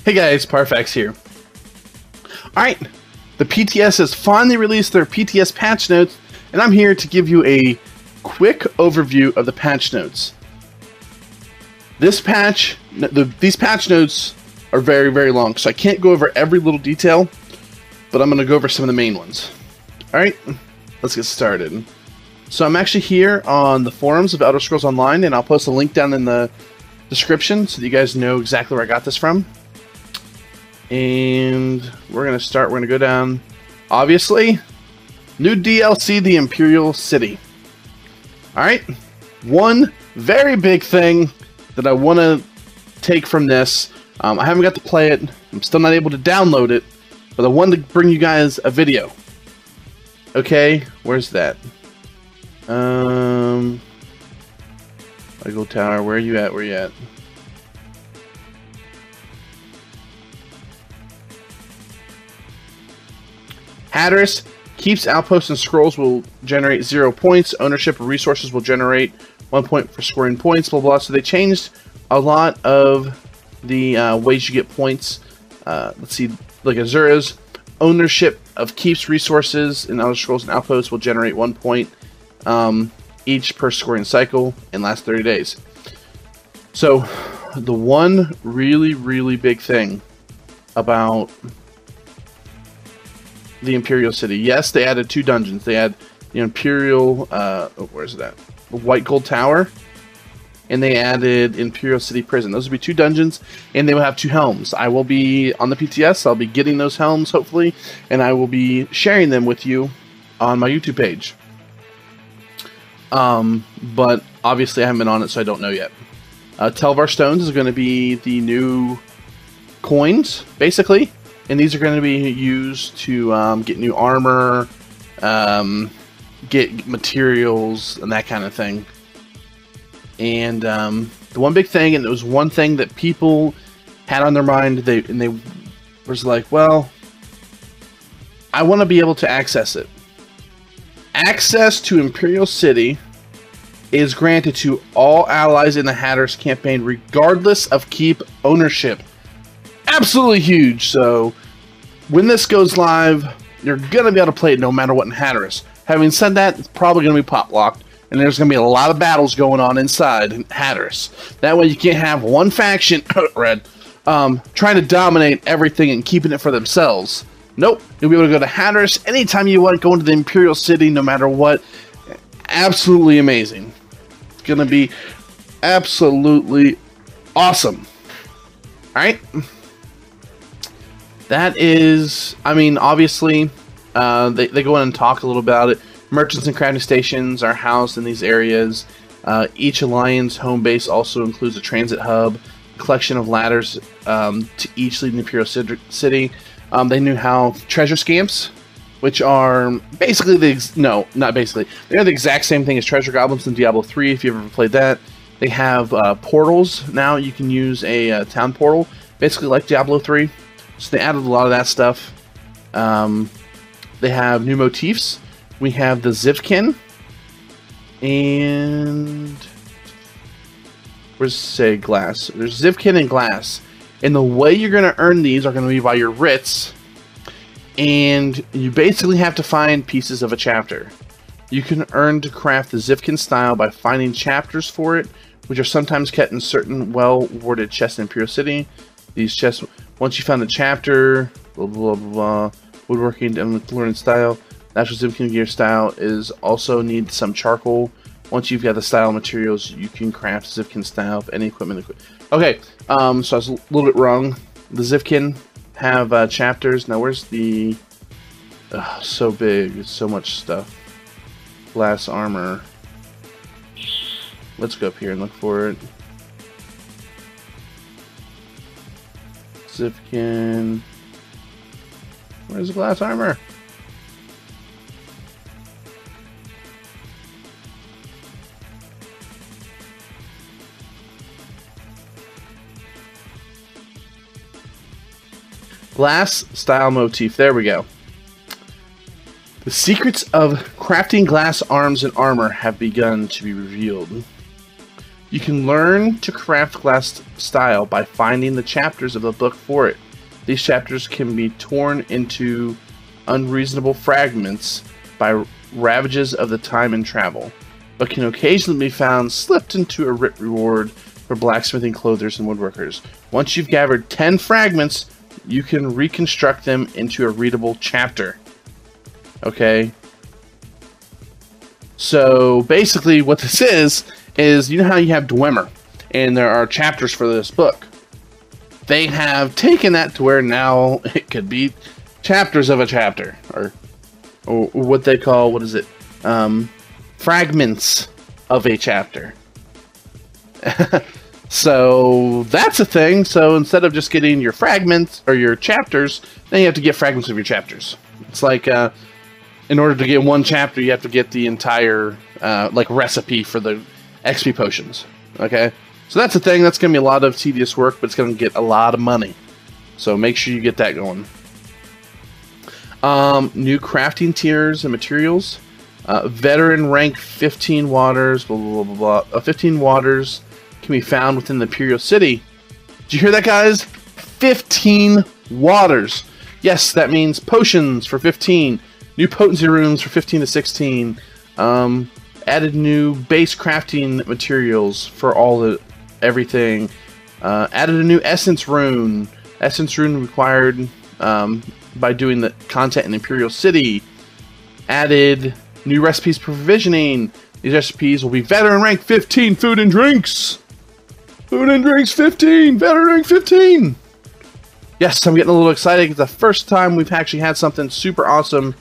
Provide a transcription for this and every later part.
Hey guys, Parfax here. Alright, the PTS has finally released their PTS patch notes, and I'm here to give you a quick overview of the patch notes. These patch notes are very long, so I can't go over every little detail, but I'm going to go over some of the main ones. Alright, let's get started. So I'm actually here on the forums of Elder Scrolls Online, and I'll post a link down in the description so that you guys know exactly where I got this from. And we're going to start, we're going to go down, obviously, new DLC, the Imperial City. Alright, one very big thing that I want to take from this, I haven't got to play it, I'm still not able to download it, but I wanted to bring you guys a video. Okay, where's that? Eagle Tower, where are you at, where are you at? Hatteras, keeps, outposts, and scrolls will generate 0 points. Ownership of resources will generate 1 point for scoring points, blah blah. So they changed a lot of the ways you get points. Let's see, like Azura's ownership of keeps, resources, and Elder Scrolls and outposts will generate 1 point each per scoring cycle and last 30 days. So the one really big thing about the Imperial City. Yes, they added 2 dungeons. They had the Imperial, where's that? The White Gold Tower, and they added Imperial City Prison. Those would be 2 dungeons, and they will have 2 helms. I will be on the PTS. I'll be getting those helms, hopefully, and I will be sharing them with you on my YouTube page. But obviously I haven't been on it, so I don't know yet. Telvar Stones is going to be the new coins, basically. And these are going to be used to get new armor, get materials, and that kind of thing. And the one big thing, and it was one thing that people had on their mind, they was like, well, I want to be able to access it. Access to Imperial City is granted to all allies in the Hatteras campaign, regardless of keep ownership. Absolutely huge. So when this goes live, you're going to be able to play it no matter what in Hatteras. Having said that, it's probably going to be pop locked, and there's going to be a lot of battles going on inside Hatteras. That way you can't have one faction, Red, trying to dominate everything and keeping it for themselves. Nope, you'll be able to go to Hatteras anytime you want, go into the Imperial City no matter what. Absolutely amazing. It's going to be absolutely awesome. Alright? That is, I mean, obviously, they go in and talk a little about it. Merchants and crafting stations are housed in these areas. Each alliance home base also includes a transit hub, a collection of ladders to each leading Imperial City. They knew how treasure scamps, which are basically no, not basically. They're the exact same thing as treasure goblins in Diablo 3, if you've ever played that. They have portals now. You can use a town portal, basically like Diablo 3. So they added a lot of that stuff. They have new motifs. We have the Zivkin. And where's say glass? There's Zivkin and glass. And the way you're going to earn these are going to be by your writs. And you basically have to find pieces of a chapter. You can earn to craft the Zivkin style by finding chapters for it, which are sometimes kept in certain well-worded chests in Imperial City. These chests, once you found the chapter, blah blah blah, woodworking and learning style, natural Zivkin gear style is also need some charcoal. Once you've got the style materials, you can craft Zivkin style of any equipment. Okay, so I was a little bit wrong. The Zivkin have chapters. Now where's the? So big, it's so much stuff. Glass armor. Let's go up here and look for it. Zivkin. Where's the glass armor? Glass style motif. There we go. The secrets of crafting glass arms and armor have begun to be revealed. You can learn to craft glass style by finding the chapters of the book for it. These chapters can be torn into unreasonable fragments by ravages of the time and travel, but can occasionally be found slipped into a reward for blacksmithing, clothers, and woodworkers. Once you've gathered 10 fragments, you can reconstruct them into a readable chapter. Okay? So, basically what this is, you know how you have Dwemer, and there are chapters for this book. They have taken that to where now it could be chapters of a chapter, or what they call, what is it? Fragments of a chapter. So that's a thing. So instead of just getting your fragments or your chapters, then you have to get fragments of your chapters. It's like in order to get one chapter, you have to get the entire like recipe for the XP potions. Okay, so that's a thing. That's gonna be a lot of tedious work, but it's gonna get a lot of money. So make sure you get that going. New crafting tiers and materials. Veteran rank 15 waters, blah, blah, blah, blah. 15 waters can be found within the Imperial City. Did you hear that, guys? 15 waters. Yes, that means potions for 15. New potency runes for 15 to 16. Added new base crafting materials for everything. Added a new essence rune. Essence rune required by doing the content in Imperial City. Added new recipes for provisioning. These recipes will be veteran rank 15 food and drinks. Food and drinks 15. Veteran rank 15. Yes, I'm getting a little excited. It's the first time we've actually had something super awesome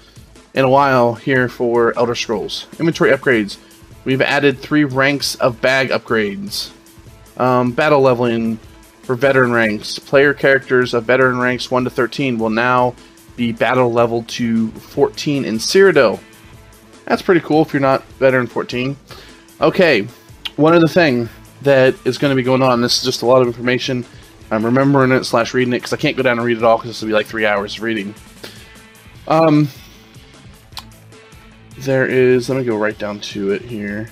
in a while here for Elder Scrolls. Inventory upgrades. We've added 3 ranks of bag upgrades. Battle leveling for veteran ranks. Player characters of veteran ranks 1 to 13 will now be battle level to 14 in Cyrodiil. That's pretty cool if you're not veteran 14. Okay, one other thing that is going to be going on. This is just a lot of information. I'm remembering it / reading it because I can't go down and read it all because this will be like 3 hours of reading. There is, let me go right down to it here.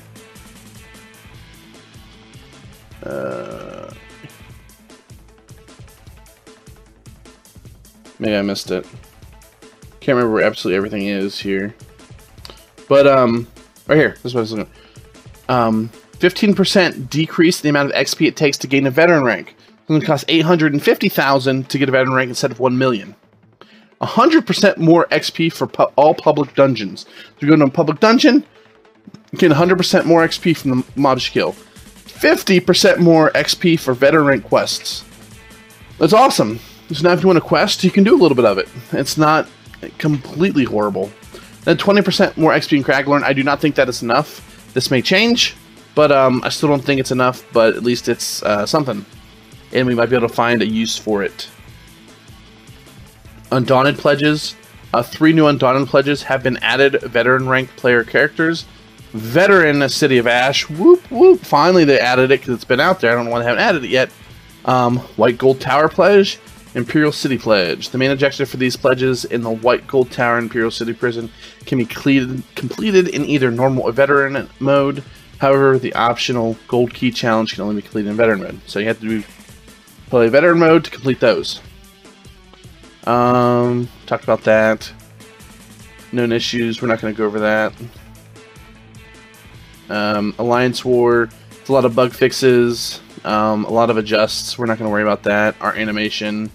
Maybe I missed it. Can't remember where absolutely everything is here. But, right here. This is what I was looking at. 15% decrease in the amount of XP it takes to gain a veteran rank. It's going to cost 850,000 to get a veteran rank instead of 1 million. 100% more XP for all public dungeons. If you go to a public dungeon, you get 100% more XP from the mobs you kill. 50% more XP for veteran rank quests. That's awesome. So now if you want a quest, you can do a little bit of it. It's not completely horrible. Then 20% more XP in Craglorn. I do not think that is enough. This may change, but I still don't think it's enough, but at least it's something. And we might be able to find a use for it. Undaunted pledges. 3 new Undaunted pledges have been added. Veteran rank player characters. Veteran City of Ash. Whoop, whoop. Finally they added it because it's been out there. I don't know why they haven't added it yet. White Gold Tower pledge. Imperial City pledge. The main objective for these pledges in the White Gold Tower Imperial City prison can be completed in either normal or veteran mode. However, the optional gold key challenge can only be completed in veteran mode. So you have to play veteran mode to complete those. Talked about that. Known issues. We're not going to go over that. Alliance War. It's a lot of bug fixes. A lot of adjusts. We're not going to worry about that. Our animation.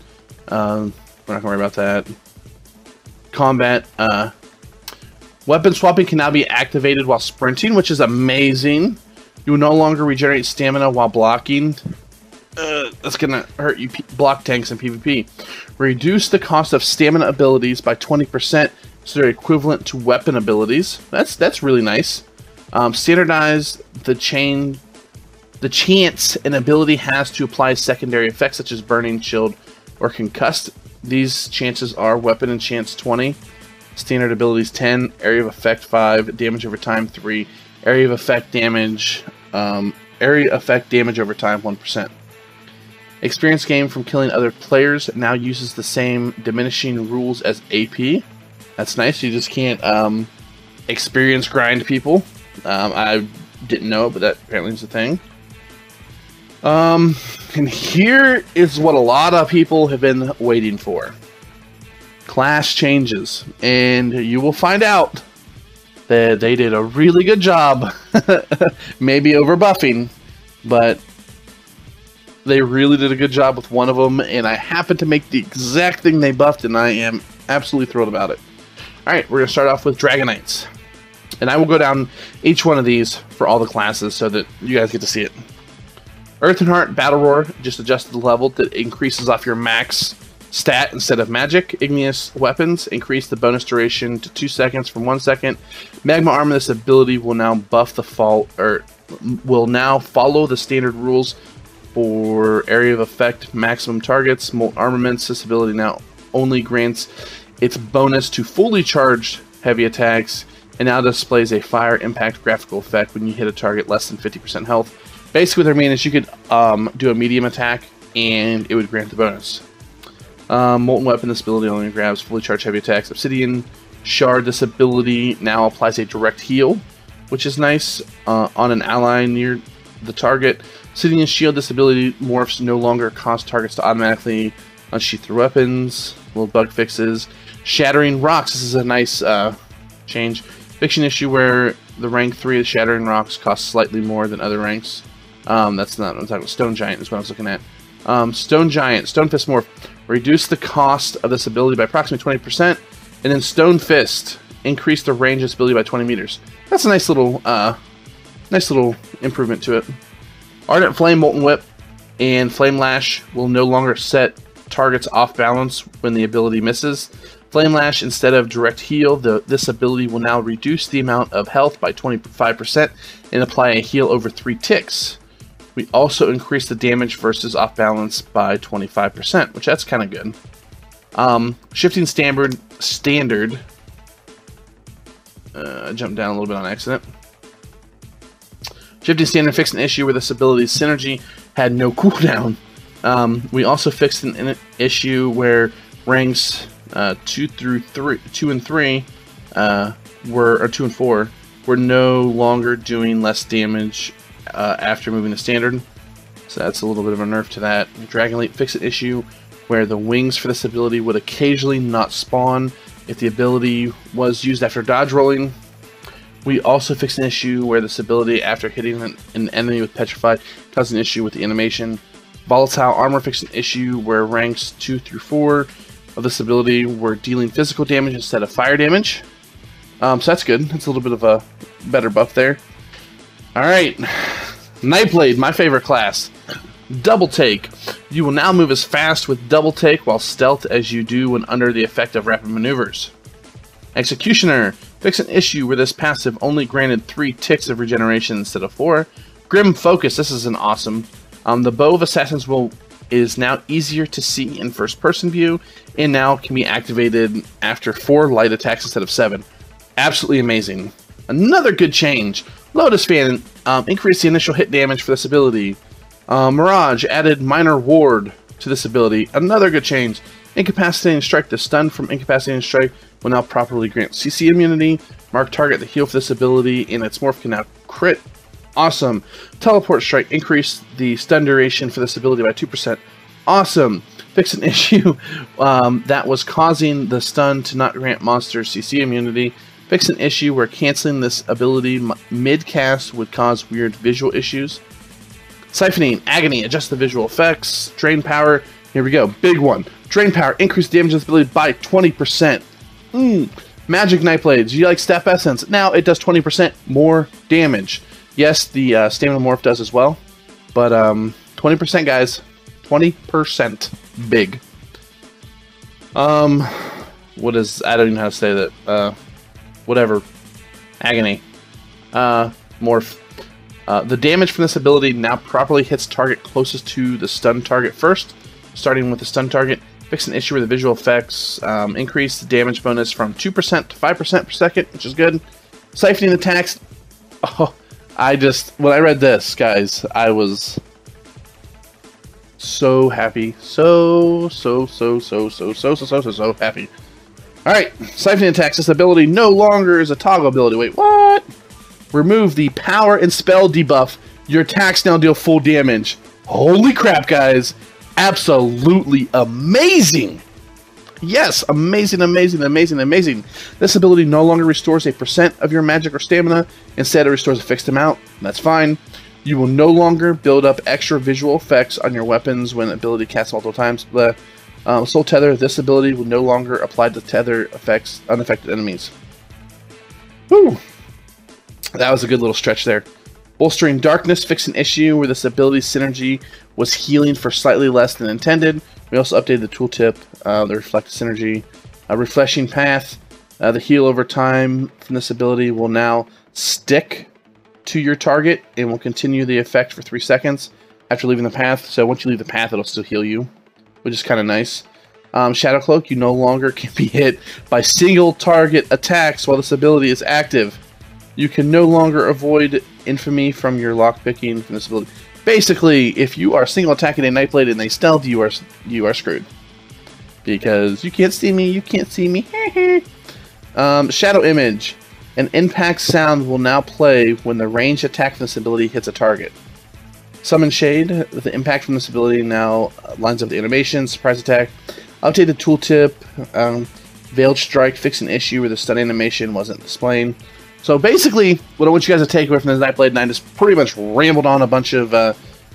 We're not going to worry about that. Combat. Weapon swapping can now be activated while sprinting, which is amazing. You will no longer regenerate stamina while blocking. That's going to hurt you block tanks in PvP. Reduce the cost of stamina abilities by 20%, so they're equivalent to weapon abilities. That's really nice. Standardize the chance an ability has to apply secondary effects such as burning, chilled, or concussed. These chances are weapon and chance 20, standard abilities 10, area of effect 5, damage over time 3, area of effect damage over time 1%. Experience gained from killing other players now uses the same diminishing rules as AP. That's nice. You just can't experience grind people. I didn't know, but that apparently is a thing. And here is what a lot of people have been waiting for. Class changes. And you will find out that they did a really good job. Maybe over buffing, but they really did a good job with one of them, and I happened to make the exact thing they buffed, and I am absolutely thrilled about it. Alright, we're going to start off with Dragonites. And I will go down each one of these for all the classes so that you guys get to see it. Earth and Heart Battle Roar, just adjusted the level that increases off your max stat instead of magic. Igneous Weapons, increase the bonus duration to 2 seconds from 1 second. Magma Armor, this ability will now buff the fall, or will now follow the standard rules for area of effect maximum targets. Molten Armaments, this ability now only grants its bonus to fully charged heavy attacks, and now displays a fire impact graphical effect when you hit a target less than 50% health. Basically what I mean is you could do a medium attack and it would grant the bonus. Molten Weapon, this ability only grabs fully charged heavy attacks. Obsidian Shard, this ability now applies a direct heal, which is nice on an ally near the target. Obsidian Shield, this ability morphs no longer cause targets to automatically unsheath their weapons. Little bug fixes. Shattering Rocks, this is a nice change. Fiction issue where the rank 3 of Shattering Rocks costs slightly more than other ranks. That's not what I'm talking about. Stone Giant is what I was looking at. Stone Giant, Stone Fist Morph. Reduce the cost of this ability by approximately 20%. And then Stone Fist, increase the range of this ability by 20 meters. That's a nice little improvement to it. Ardent Flame, Molten Whip, and Flame Lash will no longer set targets off balance when the ability misses. Flame Lash, instead of direct heal, this ability will now reduce the amount of health by 25% and apply a heal over 3 ticks. We also increase the damage versus off balance by 25%, which that's kind of good. Shifting Standard. I jumped down a little bit on accident. Shifting Standard fixed an issue where this ability's synergy had no cooldown. We also fixed an issue where ranks 2 and 3 or 2 and 4 were no longer doing less damage after moving to standard. So that's a little bit of a nerf to that. Dragon Leap fixed an issue where the wings for this ability would occasionally not spawn if the ability was used after dodge rolling. We also fixed an issue where this ability, after hitting an enemy with Petrified, caused an issue with the animation. Volatile Armor fixed an issue where ranks 2 through 4 of this ability were dealing physical damage instead of fire damage. So that's good. That's a little bit of a better buff there. Alright. Nightblade, my favorite class. Double Take. You will now move as fast with Double Take while stealth as you do when under the effect of rapid maneuvers. Executioner. Fix an issue where this passive only granted 3 ticks of regeneration instead of 4. Grim Focus. This is an awesome. The Bow of Assassins is now easier to see in first-person view, and now can be activated after 4 light attacks instead of 7. Absolutely amazing. Another good change. Lotus Fan. Increased the initial hit damage for this ability. Mirage added Minor Ward to this ability. Another good change. Incapacitating Strike. The stun from Incapacitating Strike will now properly grant CC immunity. Mark target the heal for this ability, and its morph can now crit. Awesome. Teleport Strike. Increase the stun duration for this ability by 2%. Awesome. Fix an issue that was causing the stun to not grant monsters CC immunity. Fix an issue where canceling this ability mid-cast would cause weird visual issues. Siphoning, Agony, adjust the visual effects. Drain Power, here we go, big one. Drain Power, increase damage of this ability by 20%. Magic Nightblades, you like Step Essence. Now it does 20% more damage. Yes, the Stamina Morph does as well. But 20%, guys. 20%. Big. What is, I don't even know how to say that. Whatever. Agony. Morph. The damage from this ability now properly hits target closest to the stun target first. Starting with the stun target. Fix an issue with the visual effects. Increase the damage bonus from 2% to 5% per second, which is good. Siphoning attacks. Oh, when I read this, guys, I was so happy. So happy. Alright, Siphoning attacks. This ability no longer is a toggle ability. Wait, what? Remove the power and spell debuff. Your attacks now deal full damage. Holy crap, guys. Absolutely amazing. Yes, amazing, amazing, amazing, amazing. This ability no longer restores a % of your magic or stamina. Instead, it restores a fixed amount. That's fine. You will no longer build up extra visual effects on your weapons when ability casts multiple times. The Soul Tether, this ability will no longer apply to tether effects unaffected enemies. Whew. That was a good little stretch there. Bolstering Darkness, fix an issue where this ability's synergy was healing for slightly less than intended. We also updated the tooltip, the Reflected Synergy. Refreshing Path, the heal over time from this ability will now stick to your target and will continue the effect for 3 seconds after leaving the path. So once you leave the path, it'll still heal you, which is kind of nice. Shadow Cloak, you no longer can be hit by single target attacks while this ability is active. You can no longer avoid infamy from your lockpicking from this ability. Basically, if you are single attacking a Nightblade and they stealth, you are screwed. Because you can't see me, you can't see me. Shadow Image. An impact sound will now play when the ranged attack from this ability hits a target. Summon Shade. The impact from this ability now lines up the animation. Surprise attack. Update the tooltip. Veiled Strike. Fix an issue where the stun animation wasn't displaying. So basically, what I want you guys to take away from this Nightblade 9 is pretty much rambled on a bunch of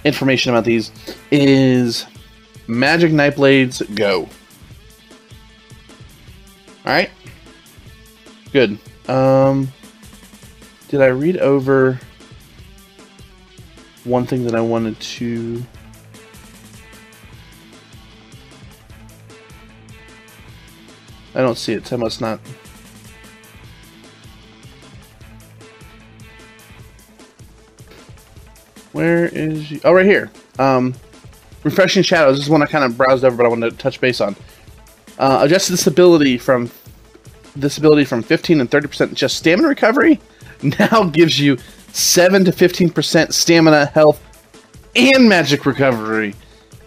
information about these, is Magic Nightblades go. Alright? Good. Did I read over one thing that I wanted to... I don't see it, so I must not... Where is you? Oh, right here. Refreshing Shadows. This is one I kind of browsed over, but I wanted to touch base on. Adjusted this ability from 15 and 30% just stamina recovery. Now gives you 7 to 15% stamina, health, and magic recovery.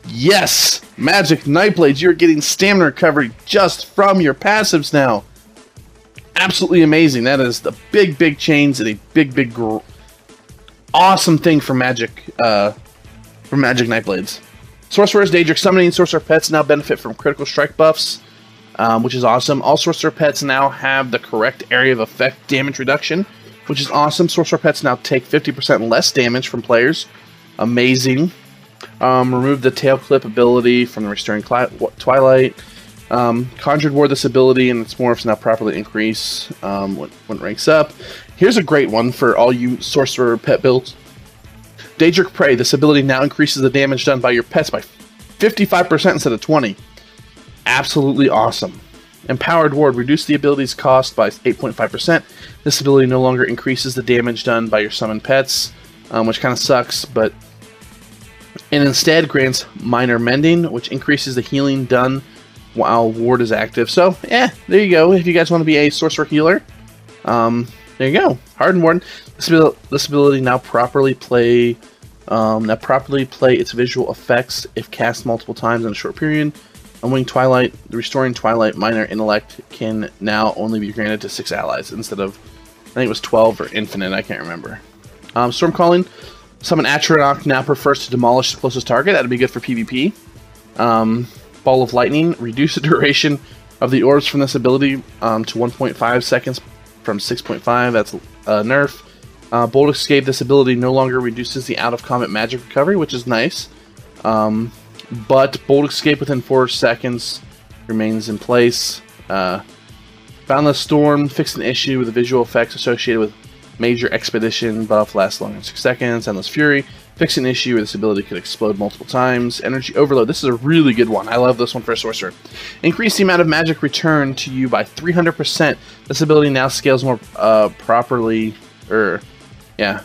Yes, Magic Nightblades. You're getting stamina recovery just from your passives now. Absolutely amazing. That is the big change and a big awesome thing for Magic Nightblades. Sorcerer's Daedric Summoning. Sorcerer pets now benefit from critical strike buffs, which is awesome. All Sorcerer pets now have the correct area of effect damage reduction, which is awesome. Sorcerer pets now take 50% less damage from players. Amazing. Remove the tail clip ability from the Restoring Twilight. Conjured Ward, this ability and its morphs now properly increase when it ranks up. Here's a great one for all you Sorcerer pet builds. Daedric Prey, this ability now increases the damage done by your pets by 55% instead of 20%. Absolutely awesome. Empowered Ward, reduce the ability's cost by 8.5%. This ability no longer increases the damage done by your summoned pets, which kind of sucks, but... And instead grants Minor Mending, which increases the healing done while Ward is active. So, yeah, there you go. If you guys want to be a Sorcerer healer, there you go. Hardened Ward. This ability now properly play its visual effects if cast multiple times in a short period. Unwinged Twilight, the Restoring Twilight Minor Intellect can now only be granted to 6 allies instead of, I think it was 12 or infinite, I can't remember. Storm Calling, summon Atronach now prefers to demolish the closest target. That'd be good for PvP. Ball of Lightning, reduce the duration of the orbs from this ability to 1.5 seconds from 6.5. That's nerf. Bold Escape, this ability no longer reduces the out-of-combat magic recovery, which is nice. But Bold Escape within 4 seconds remains in place. Boundless Storm, fix an issue with the visual effects associated with Major Expedition. Buff lasts longer than 6 seconds. Endless Fury, fix an issue where this ability could explode multiple times. Energy Overload, this is a really good one. I love this one for a Sorcerer. Increase the amount of magic returned to you by 300%. This ability now scales more properly, yeah,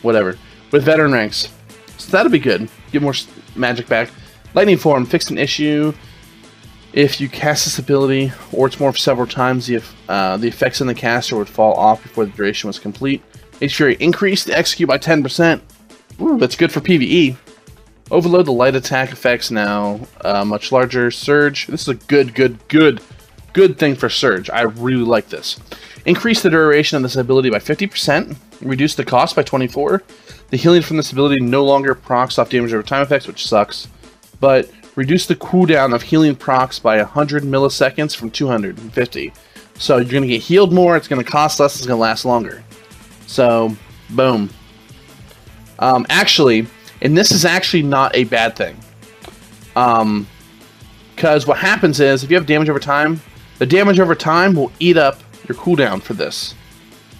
whatever, with veteran ranks. So that'll be good. Get more magic back. Lightning Form, fix an issue. If you cast this ability, or it's morphed several times, the effects in the caster would fall off before the duration was complete. H Fury, increase the execute by 10%. Ooh, that's good for PvE. Overload, the light attack effects now much larger. Surge, this is a good good thing for Surge. I really like this. Increase the duration of this ability by 50%. Reduce the cost by 24. The healing from this ability no longer procs off damage over time effects, which sucks. But reduce the cooldown of healing procs by 100 milliseconds from 250. So you're going to get healed more, it's going to cost less, it's going to last longer. So, boom. Actually, and this is actually not a bad thing. Because what happens is, if you have damage over time, the damage over time will eat up your cooldown for this.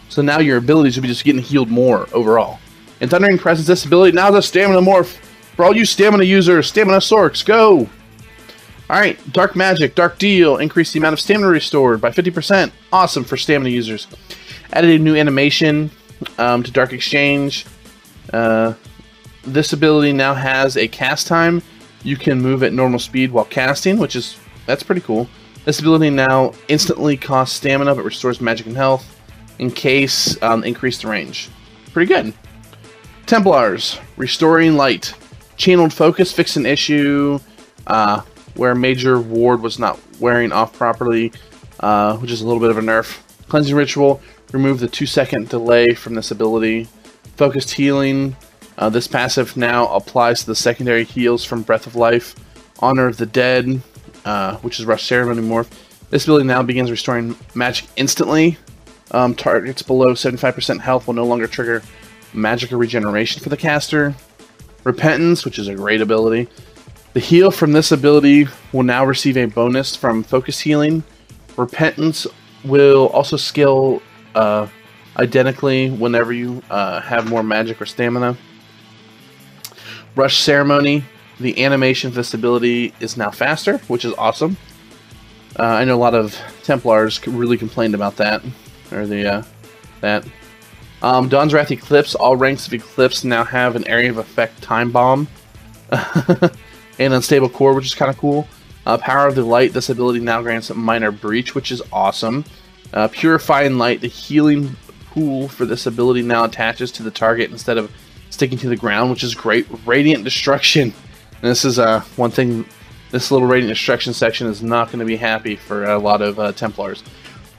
So now your abilities will be just getting healed more overall. And Thundering Presence, this ability now is a Stamina Morph. For all you Stamina users, Stamina Sorks, go! Alright, Dark Magic, Dark Deal, increase the amount of stamina restored by 50%. Awesome for stamina users. Added a new animation to Dark Exchange. This ability now has a cast time. You can move at normal speed while casting, that's pretty cool. This ability now instantly costs stamina but restores magic and health. In case, increase the range. Pretty good. Templars, Restoring Light. Channeled Focus, fix an issue where Major Ward was not wearing off properly, which is a little bit of a nerf. Cleansing Ritual, remove the 2-second delay from this ability. Focused Healing, this passive now applies to the secondary heals from Breath of Life. Honor of the Dead, which is Rush Ceremony Morph. This ability now begins restoring magic instantly. Targets below 75% health will no longer trigger magical regeneration for the caster. Repentance, which is a great ability. The heal from this ability will now receive a bonus from Focus Healing. Repentance will also scale identically whenever you have more magic or stamina. Rush Ceremony, the animation for this ability is now faster, which is awesome. I know a lot of Templars really complained about that. Or that. Dawn's Wrath Eclipse, all ranks of Eclipse now have an area of effect time bomb. And Unstable Core, which is kind of cool. Power of the Light, this ability now grants a minor breach, which is awesome. Purifying Light, the healing pool for this ability now attaches to the target instead of sticking to the ground, which is great. Radiant Destruction. And this is one thing, this little Radiant Destruction section is not going to be happy for a lot of Templars.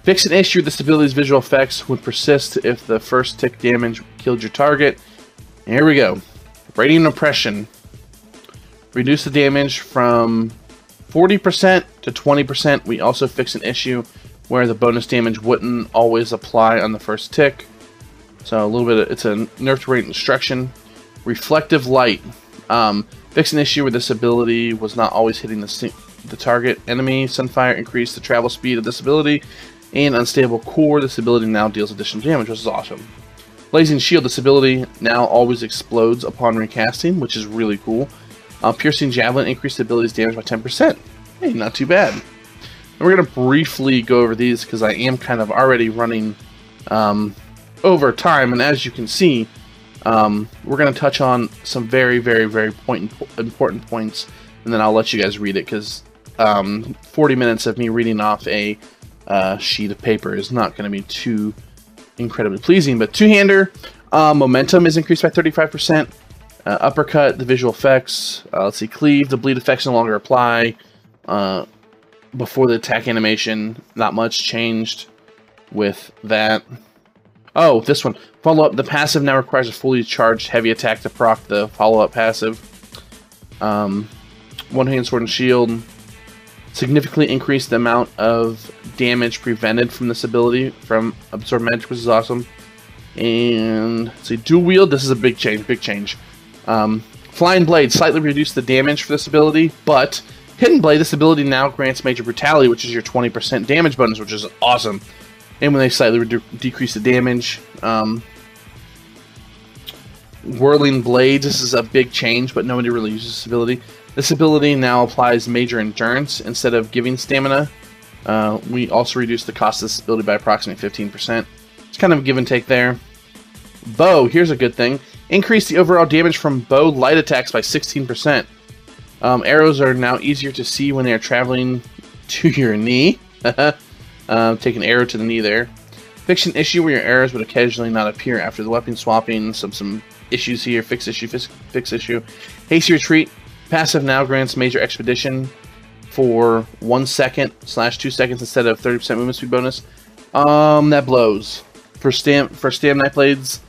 Fix an issue, this ability's visual effects would persist if the first tick damage killed your target. And here we go. Radiant Oppression. Reduce the damage from 40% to 20%. We also fix an issue where the bonus damage wouldn't always apply on the first tick. So a little bit, it's a nerf to Radiant Destruction. Reflective Light. Fix an issue where this ability was not always hitting the target enemy. Sunfire increased the travel speed of this ability. And Unstable Core, this ability now deals additional damage, which is awesome. Blazing Shield, this ability now always explodes upon recasting, which is really cool. Piercing Javelin, increased the ability's damage by 10%. Hey, not too bad. And we're going to briefly go over these because I am kind of already running over time. And as you can see, we're going to touch on some very, very, very important points. And then I'll let you guys read it because 40 minutes of me reading off a sheet of paper is not going to be too incredibly pleasing. But Two-Hander, momentum is increased by 35%. Uppercut, the visual effects. Let's see, Cleave, the bleed effects no longer apply. Before the attack animation, not much changed with that. Oh, this one. Follow-up, the passive now requires a fully charged heavy attack to proc the follow-up passive. One-hand sword and shield. Significantly increased the amount of damage prevented from this ability from Absorb Magic, which is awesome. And let's see, dual wield, this is a big change. Flying Blade, slightly reduced the damage for this ability, but Hidden Blade, this ability now grants Major Brutality, which is your 20% damage bonus, which is awesome. And when they slightly decrease the damage. Whirling Blades, this is a big change, but nobody really uses this ability. This ability now applies Major Endurance instead of giving stamina. We also reduce the cost of this ability by approximately 15%. It's kind of a give and take there. Bow, here's a good thing. Increase the overall damage from bow light attacks by 16%. Arrows are now easier to see when they are traveling to your knee. Take an arrow to the knee there. Fix an issue where your arrows would occasionally not appear after the weapon swapping. Some issues here. Fix issue. Hasty Retreat. Passive now grants Major Expedition. for 1 second / 2 seconds instead of 30% movement speed bonus. That blows. For Stam Night Blades,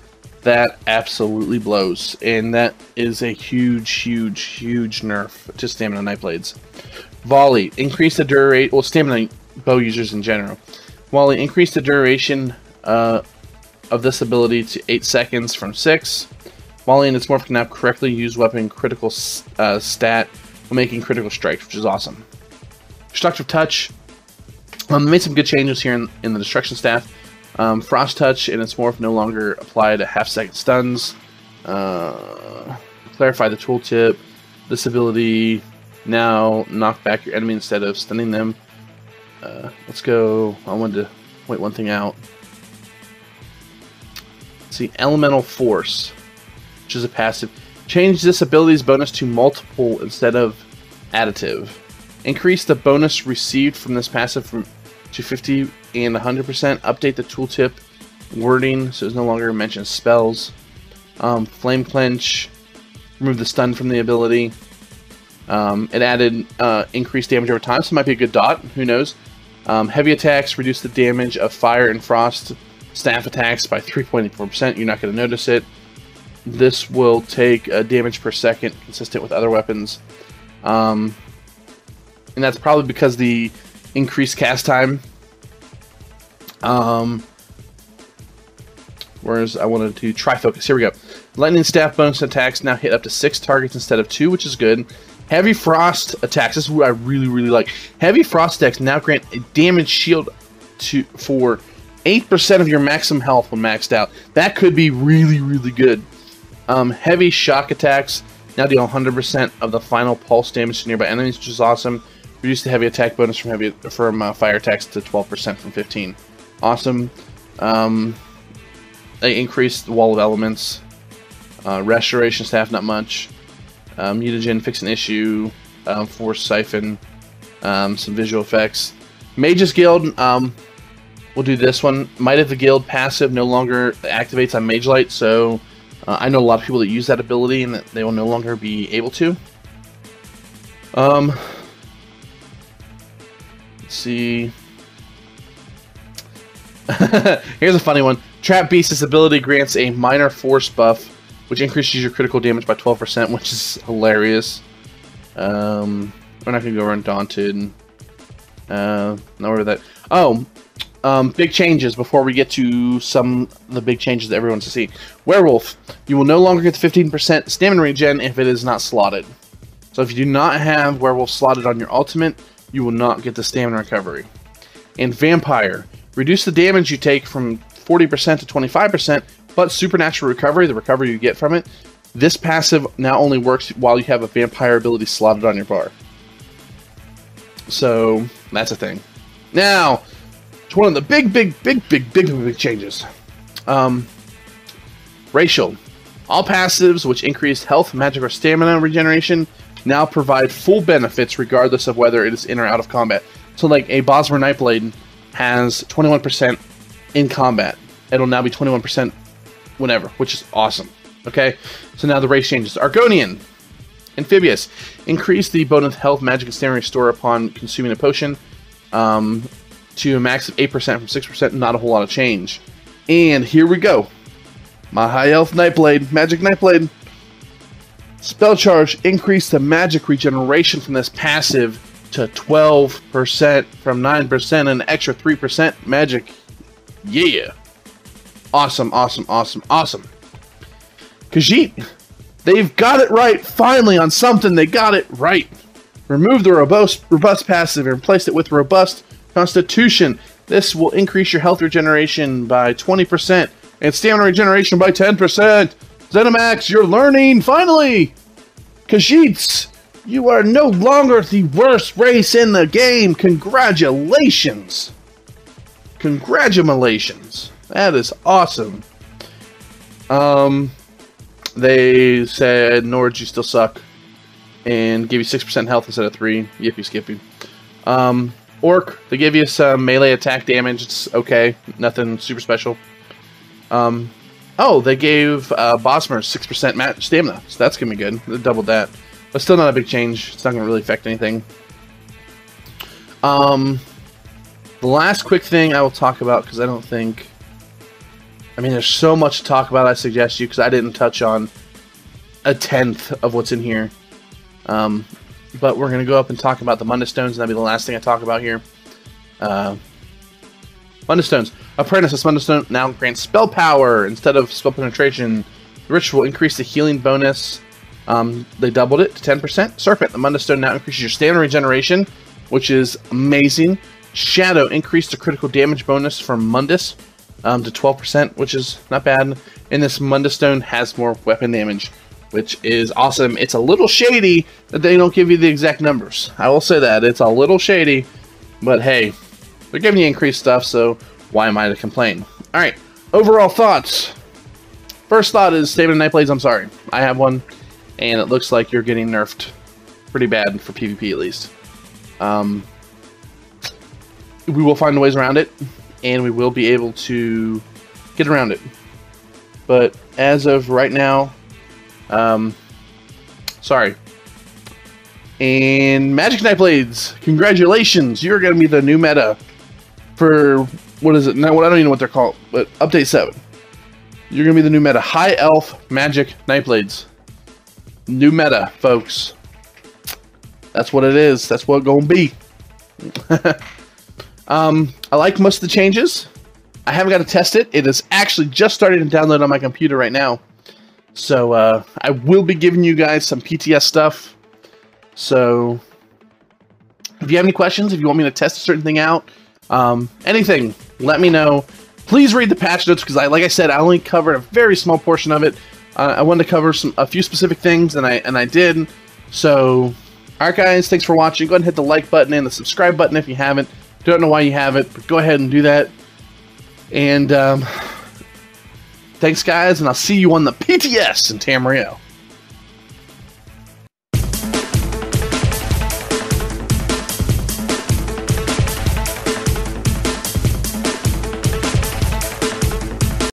that absolutely blows. And that is a huge, huge, huge nerf to Stamina Night Blades. Volley, increase the duration, well, Stamina bow users in general. Volley, increase the duration of this ability to 8 seconds from 6. Volley and its morph can now correctly use weapon critical stat when making critical strikes, which is awesome. Destructive Touch. Made some good changes here in the Destruction Staff. Frost Touch and its morph no longer apply to half-second stuns. Clarify the tooltip. This ability now knock back your enemy instead of stunning them. Let's go. I wanted to point one thing out. Let's see, Elemental Force, which is a passive. Change this ability's bonus to multiple instead of additive. Increase the bonus received from this passive to 50 and 100%. Update the tooltip wording so it no longer mentions spells. Flame Clench. Remove the stun from the ability. It added increased damage over time, so it might be a good dot. Who knows? Heavy attacks reduce the damage of fire and frost staff attacks by 3.84%. You're not going to notice it. This will take damage per second, consistent with other weapons. And that's probably because the increased cast time. Whereas I wanted to try focus. Here we go. Lightning staff bonus attacks now hit up to 6 targets instead of 2, which is good. Heavy frost attacks. This is what I really, really like. Heavy frost attacks now grant a damage shield for 8% of your maximum health when maxed out. That could be really, really good. Heavy shock attacks now deal 100% of the final pulse damage to nearby enemies, which is awesome. Reduce the heavy attack bonus from fire attacks to 12% from 15. Awesome. They increased the wall of elements. Restoration staff, not much. Mutagen, fix an issue. Force siphon. Some visual effects. Mage's Guild. We'll do this one. Might of the Guild passive no longer activates on Mage Light, so I know a lot of people that use that ability and that they will no longer be able to. Let's see. Here's a funny one. Trap Beast's ability grants a minor force buff, which increases your critical damage by 12%, which is hilarious. We're not going to go around Daunted. Not worry about that. Oh, big changes before we get to some of the big changes that everyone wants to see. Werewolf. You will no longer get the 15% stamina regen if it is not slotted. So if you do not have Werewolf slotted on your ultimate, you will not get the stamina recovery. And Vampire. Reduce the damage you take from 40% to 25%, but Supernatural Recovery, the recovery you get from it, this passive now only works while you have a Vampire ability slotted on your bar. So, that's a thing. Now, to one of the big changes. Racial. All passives which increase health, magic, or stamina regeneration now provide full benefits regardless of whether it is in or out of combat. So like a Bosmer Nightblade has 21% in combat. It'll now be 21% whenever, which is awesome. Okay, so now the race changes. Argonian. Amphibious. Increase the bonus health, magic, and stamina restore upon consuming a potion to a max of 8% from 6%. Not a whole lot of change. And here we go. My high health Nightblade. Magic Nightblade. Spell charge. Increase the magic regeneration from this passive to 12% from 9% and an extra 3% magic. Yeah. Awesome, awesome, awesome, awesome. Khajiit. They've got it right. Finally, on something, they got it right. Remove the robust passive and replace it with robust constitution. This will increase your health regeneration by 20% and stamina regeneration by 10%. ZeniMax, you're learning, finally! Khajiits, you are no longer the worst race in the game. Congratulations. Congratulations. That is awesome. They said, Nords, you still suck. And give you 6% health instead of 3. Yippee skippy. Orc, they give you some melee attack damage. It's okay. Nothing super special. Oh, they gave Bosmer 6% stamina. So that's going to be good. They doubled that. But still not a big change. It's not going to really affect anything. The last quick thing I will talk about, because I don't think... I mean, there's so much to talk about, I suggest you, because I didn't touch on a tenth of what's in here. But we're going to go up and talk about the Munda Stones, and that'll be the last thing I talk about here. Munda Stones. Apprentice, this Munda Stone now grants spell power instead of spell penetration. The ritual increased the healing bonus. They doubled it to 10%. Serpent, the Munda Stone now increases your standard regeneration, which is amazing. Shadow increased the critical damage bonus from Mundus to 12%, which is not bad. And this Munda Stone has more weapon damage, which is awesome. It's a little shady that they don't give you the exact numbers. I will say that. It's a little shady, but hey, they're giving you increased stuff, so why am I to complain? Alright, overall thoughts. First thought is Stamina Nightblades, I'm sorry. I have one, and it looks like you're getting nerfed pretty bad for PvP at least. We will find ways around it, and we will be able to get around it. But as of right now, sorry. And Magic Nightblades, congratulations! You're going to be the new meta for, what is it now? I don't even know what they're called, but Update 7. You're going to be the new meta. High Elf Magic Nightblades. New meta, folks. That's what it is. That's what it's going to be. I like most of the changes. I haven't got to test it. It is actually just starting to download on my computer right now. So, I will be giving you guys some PTS stuff. So, if you have any questions, if you want me to test a certain thing out, anything, let me know. Please read the patch notes, because like I said, I only covered a very small portion of it. I wanted to cover a few specific things, and I did. So, alright guys, thanks for watching. Go ahead and hit the like button and the subscribe button if you haven't. Don't know why you haven't, but go ahead and do that. And, thanks guys, and I'll see you on the PTS in Tamriel.